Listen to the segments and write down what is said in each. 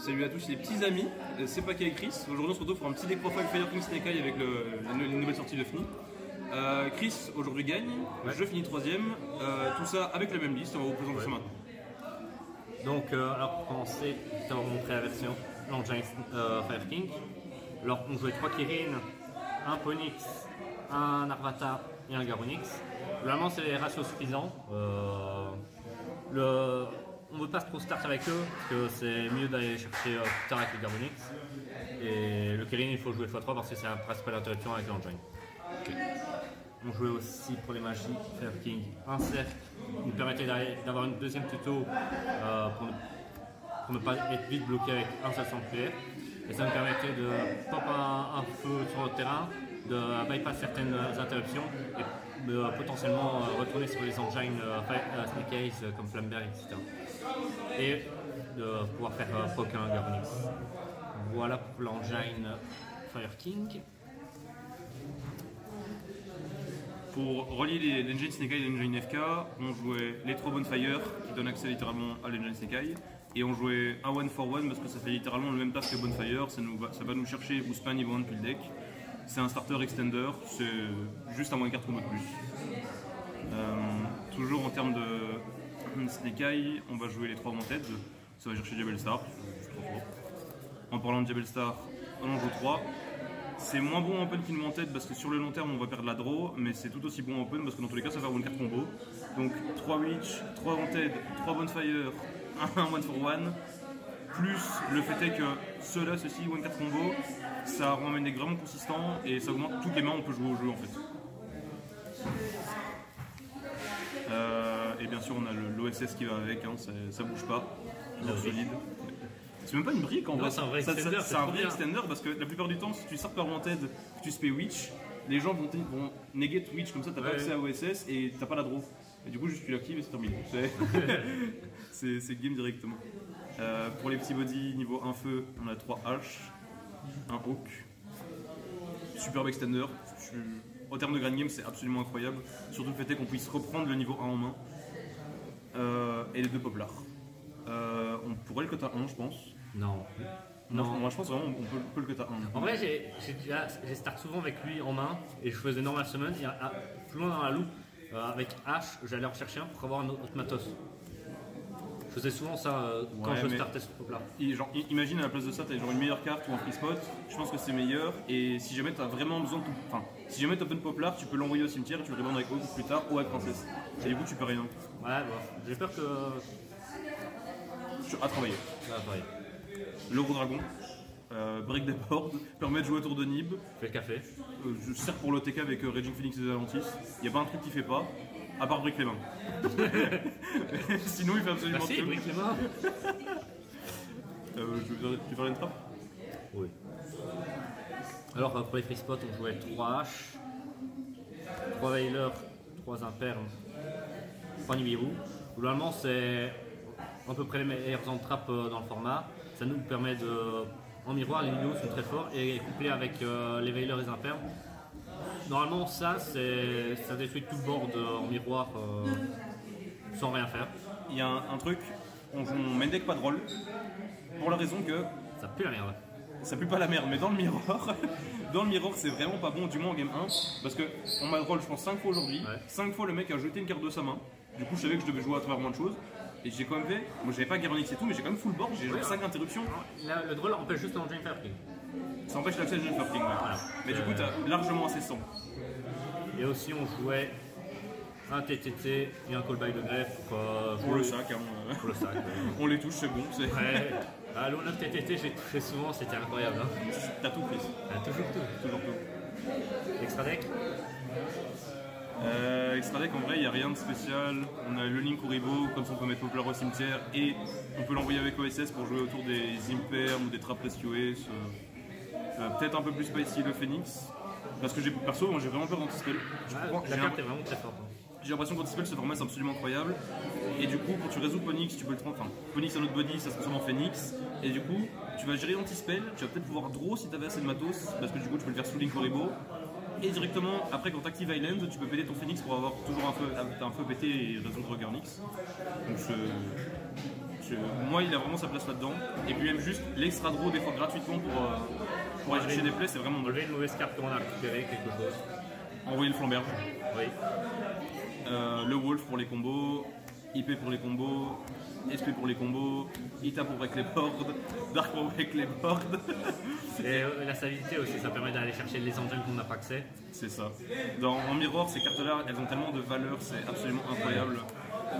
Salut à tous les petits amis, c'est Paquet et Chris. Aujourd'hui on se retrouve pour un petit deck profile Fire King Snake Eye avec les nouvelles sorties de Fini. Chris aujourd'hui gagne, je finis 3ème, tout ça avec la même liste, on va vous présenter ça maintenant. Donc alors pour commencer, je vais vous montrer la version L'Engine Fire King. Alors on jouait 3 Kirin, un Ponix, un Arvata et un Garonix. Vraiment c'est les ratios suffisants. On ne veut pas trop start avec eux parce que c'est mieux d'aller chercher plus tard avec le Garonix. Et le Kirin il faut jouer x3 parce que c'est la principale interaction avec l'Engine. On jouait aussi pour les magies Fire King un cercle qui nous permettait d'avoir une deuxième tuto pour ne pas être vite bloqué avec un seul sanctuaire. Et ça nous permettait de pop un feu sur le terrain, de bypass certaines interruptions et de potentiellement retourner sur les engines Snake Eyes comme Flamberg, etc. Et de pouvoir faire proc un Garonix. Voilà pour l'engine Fire King. Pour relier l'engine Snake Eye et l'engine FK, on jouait les 3 Bonfire qui donnent accès littéralement à l'engine Snake Eye. Et on jouait un 1 for 1 parce que ça fait littéralement le même taf que Bonfire, ça va nous chercher ou spam niveau 1 depuis le deck. C'est un starter extender, c'est juste un 1 carte combo de plus. Toujours en termes de Snake Eye, on va jouer les 3 Wanted, ça va chercher Diabell Star, juste 3 fois. En parlant de Diabell Star, on en joue 3. C'est moins bon en open qu'une Wanted parce que sur le long terme on va perdre la draw, mais c'est tout aussi bon en open parce que dans tous les cas ça va faire une carte combo. Donc 3 Witch, 3 Wanted, 3 Bonfire, un 1 for 1, plus le fait est que ceci, 1 carte combo, ça rend un deck vraiment consistant et ça augmente toutes les mains on peut jouer au jeu en fait. Et bien sûr on a l'OSS qui va avec, hein, ça bouge pas, toujours solide. C'est même pas une brique en vrai, c'est un vrai extender parce que la plupart du temps, si tu sors par Wanted, que tu spé Witch, les gens vont negate Witch comme ça, t'as pas accès à OSS et t'as pas la draw. Et du coup, juste tu l'actives et c'est terminé. C'est game directement. Pour les petits body, niveau 1 feu, on a 3 haches, un hawk, superbe extender. Au terme de grand game, c'est absolument incroyable. Surtout le fait est qu'on puisse reprendre le niveau 1 en main. Et les 2 poplars. On pourrait le quota 1 je pense. Non. Moi je pense vraiment on peut le quota 1. En vrai j'ai start souvent avec lui en main et je faisais normal summon et plus loin dans la loupe avec H j'allais en chercher un pour avoir un autre matos. Je faisais souvent ça quand je startais ce pop là. Imagine à la place de ça t'as genre une meilleure carte ou un free spot, je pense que c'est meilleur et si jamais t'as vraiment besoin de si jamais t'as open poplar tu peux l'envoyer au cimetière et tu le revends avec Hawk plus tard ou avec Princesse. Et du coup tu peux rien. Ouais bon, j'ai peur que... À travailler. Le gros dragon, break des boards, permet de jouer autour de Nib. Fais le café. Je sers pour l'OTK avec Raging Phoenix et Atlantis. Il n'y a pas un truc qu'il fait pas, à part brick les mains. Sinon il fait absolument tout. Merci, brick les mains. Tu veux faire une trappe? Oui. Alors pour les free spots, on jouait 3 H, 3 Veiler, 3 Impermes, 3 Nibiru. Globalement c'est à peu près les meilleurs entrappes dans le format. Ça nous permet de... En miroir, les vidéos sont très forts et couplés avec les Veilers et les Impermes. Normalement, ça détruit tout le board en miroir sans rien faire. Il y a un truc, on met deck pas de roll pour la raison que... Ça pue la merde. Ça pue pas la merde, mais dans le miroir, c'est vraiment pas bon, du moins en game 1. Parce que on m'a roll, je pense, 5 fois aujourd'hui. 5 fois, le mec a jeté une carte de sa main. Du coup, je savais que je devais jouer à travers moins de choses. Et j'ai quand même fait, moi j'avais pas Garonix et tout, mais j'ai quand même full board, j'ai joué 5 interruptions. Le draw empêche juste l'engine Fire King. Ça empêche l'accès à l'engine Fire King, ouais. Voilà. Mais du coup, t'as largement assez 100. Et aussi, on jouait un TTT et un callback de greffe pour le sac. Hein, pour le sac. On les touche, c'est bon. Ouais. L'eau 9 TTT, j'ai touché souvent, c'était incroyable. Hein. T'as tout pris. Toujours tout. Extra deck. Extra deck en vrai il n'y a rien de spécial, on a le Link Kuriboh, comme ça on peut mettre Poplar au cimetière et on peut l'envoyer avec OSS pour jouer autour des Imperm ou des Trap Rescuers, peut-être un peu plus spicy le Phoenix, parce que perso moi j'ai vraiment peur d'Antispell. La carte est vraiment très forte. J'ai l'impression qu'Antispell ce format c'est absolument incroyable et du coup quand tu résous Ponix tu peux le transformer, Ponix en autre body ça se transforme en Phoenix et du coup tu vas gérer Antispell, tu vas peut-être pouvoir draw si tu avais assez de matos parce que du coup tu peux le faire sous Link Kuriboh. Et directement, après quand tu actives Island, tu peux péter ton Phoenix pour avoir toujours un feu pété et résoudre Gurnix. Donc moi, il a vraiment sa place là-dedans. Et puis même juste l'extra draw des fois gratuitement pour aller chercher des plays, c'est vraiment... Enlever une mauvaise carte qu'on a récupérée, quelque chose. Envoyer le flamberge. Oui. Le Wolf pour les combos, IP pour les combos, SP pour les combos, Ita pour avec les boards, Dark pour avec les boards. Et la stabilité aussi, ça permet d'aller chercher les engines qu'on n'a pas accès. C'est ça. En Mirror, ces cartes-là, elles ont tellement de valeur, c'est absolument incroyable.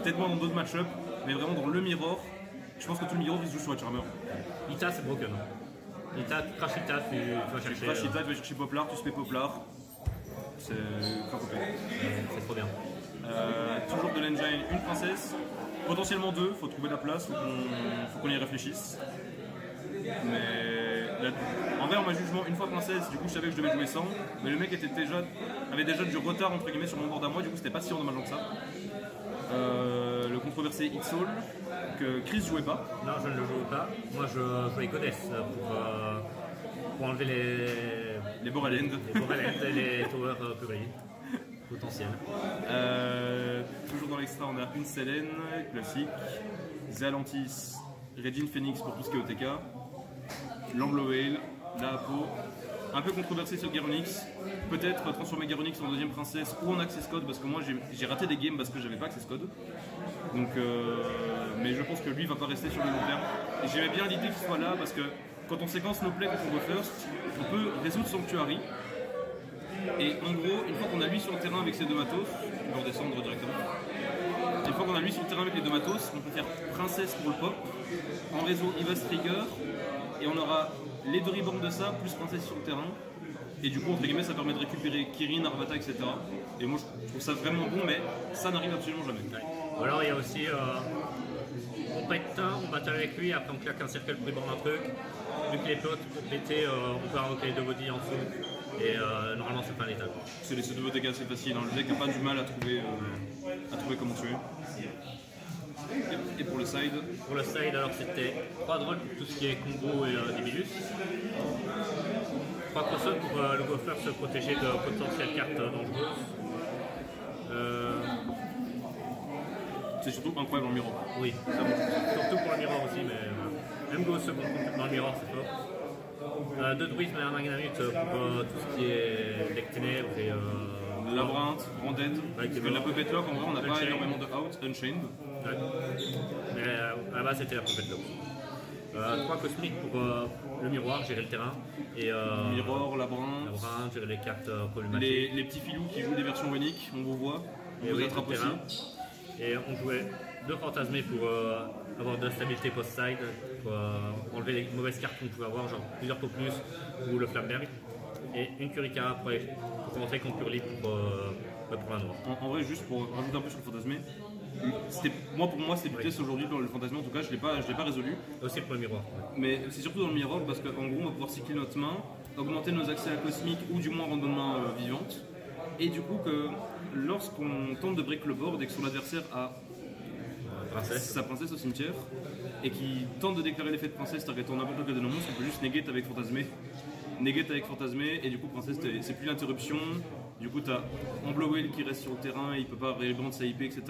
Peut-être moins dans d'autres match-up, mais vraiment dans le Mirror, je pense que tout le Mirror il se joue sur Charmer. Ita, c'est broken. Ita, tu crash Ita, tu vas chercher. Tu crash Ita, tu vas chercher Poplar, tu spé Poplar. C'est c'est trop bien. Toujours de l'engine, une princesse, potentiellement deux, faut trouver la place, faut qu'on y réfléchisse. Mais en vrai, en ma jugement, une fois princesse, du coup je savais que je devais jouer 100, mais le mec avait déjà du retard entre guillemets sur mon board à moi, du coup c'était pas si endommageant que ça. Le controversé X-Soul, que Chris jouait pas. Non, je ne le jouais pas. Moi je jouais Goddess pour enlever les Borelend. Les Borelend et les Tower Purée potentiels. Toujours dans l'extra, on a une Selene, classique, Zalantis, Regine Phoenix pour tout ce qui est OTK, l'Anglo Whale, la Apo, un peu controversé sur Gurnix, peut-être transformer Gurnix en deuxième princesse ou en access code parce que moi j'ai raté des games parce que j'avais pas access code. Donc, mais je pense que lui va pas rester sur le long terme. Et j'aimais bien l'idée qu'il soit là parce que quand on séquence nos plays quand on veut first, on peut résoudre Sanctuary. Et en gros, une fois qu'on a lui sur le terrain avec ses deux matos, on va redescendre directement. Une fois qu'on a lui sur le terrain avec les deux matos, on peut faire princesse pour le pop. En réseau, il va se trigger. Et on aura les deux reborns de ça, plus princesse sur le terrain. Et du coup, entre guillemets, ça permet de récupérer Kirin, Arvata, etc. Et moi, je trouve ça vraiment bon, mais ça n'arrive absolument jamais. Ou alors, il y a aussi... on pète un, on battle avec lui, après on claque un cercle pour reborn un truc. Vu que les plots pétés, on peut invoquer les deux body en dessous. Et normalement, c'est pas létal. C'est les deux dégâts assez facile, hein. Le deck n'a pas du mal à trouver comment tuer. Et pour le side? Pour le side, alors c'était 3 drôles pour tout ce qui est combo et Dibilus. 3 crossons pour le Gopher se protéger de potentielles cartes dangereuses. C'est surtout incroyable en Mirror. Oui, ça surtout pour le Mirror aussi, mais même Go second dans le Mirror, c'est fort. 2 druides, mais un magnamute pour tout ce qui est deck ténèbres et Labyrinthe, Branded, parce que la Puppet Lock, en vrai, on n'a pas énormément de out, Unchained. Ouais. Mais à la base, c'était la Puppet Lock. 3 cosmiques pour le miroir, gérer le terrain. Et, Mirror, Labyrinthe, gérer les cartes problématiques. Les petits filous qui jouent des versions uniques, on vous voit, on vous attrape aussi. Et on jouait 2 fantasmés pour avoir de la stabilité post-side, pour enlever les mauvaises cartes qu'on pouvait avoir, genre plusieurs Populus ou le Flamberg. Et une Curicara pour montrer qu'on Purely pour la noire. En vrai, juste pour rajouter un peu sur le fantasmé, pour moi c'était du test aujourd'hui dans le fantasmé, en tout cas je l'ai pas résolu. Aussi pour le miroir. Ouais. Mais c'est surtout dans le miroir parce qu'en gros on va pouvoir cycler notre main, augmenter nos accès à cosmique ou du moins rendre nos mains vivantes. Et du coup que lorsqu'on tente de break le board et que son adversaire a sa princesse au cimetière et qui tente de déclarer l'effet de princesse targetant n'importe lequel de nos monstres, on peut juste negate avec fantasmé. Negate avec fantasmé et du coup princesse c'est plus l'interruption, du coup t'as Amblowell qui reste sur le terrain, il peut pas rebrand sa IP, etc.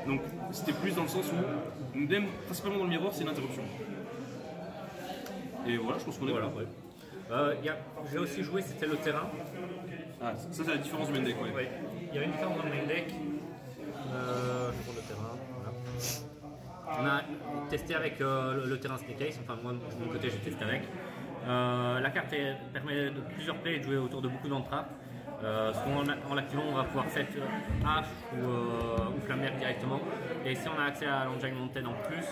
Donc c'était plus dans le sens où, même principalement dans le miroir, c'est l'interruption. Et voilà, je pense qu'on est voilà. Ouais. J'ai aussi joué, c'était le terrain. Ah, ça c'est la différence du main deck, ouais. Il y a une différence dans le main deck. Je prends le terrain. Voilà. On a testé avec le terrain Snake Eyes, enfin moi de mon côté j'ai testé avec. La carte permet de plusieurs plays et de jouer autour de beaucoup d'entrappes. En l'activant, on va pouvoir faire H ou Flamberg directement. Et si on a accès à l'Engine Mountain en plus,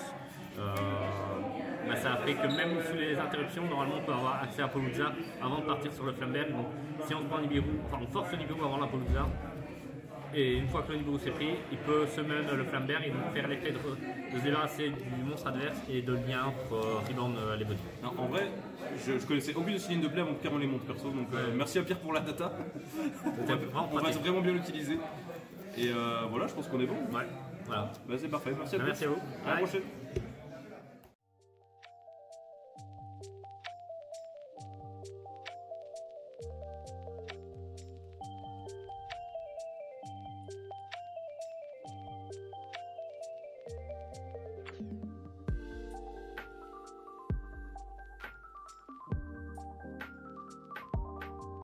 ça a fait que même sous les interruptions, normalement on peut avoir accès à Palooza avant de partir sur le Flamberg. Donc si on se prend Nibiru, on force le Nibiru avant la Palooza. Et une fois que le Nibiru s'est pris, il peut summon le Flamberg et donc faire l'effet de se débarrasser du monstre adverse et de lien pour reborn les bodies. En vrai, je connaissais aucune de ces lignes de play avant que Pierre on les montre perso, donc merci à Pierre pour la data. on va vraiment bien l'utiliser. Et voilà, je pense qu'on est bon. Ouais, voilà. C'est parfait, merci à vous. Merci à vous. À la prochaine.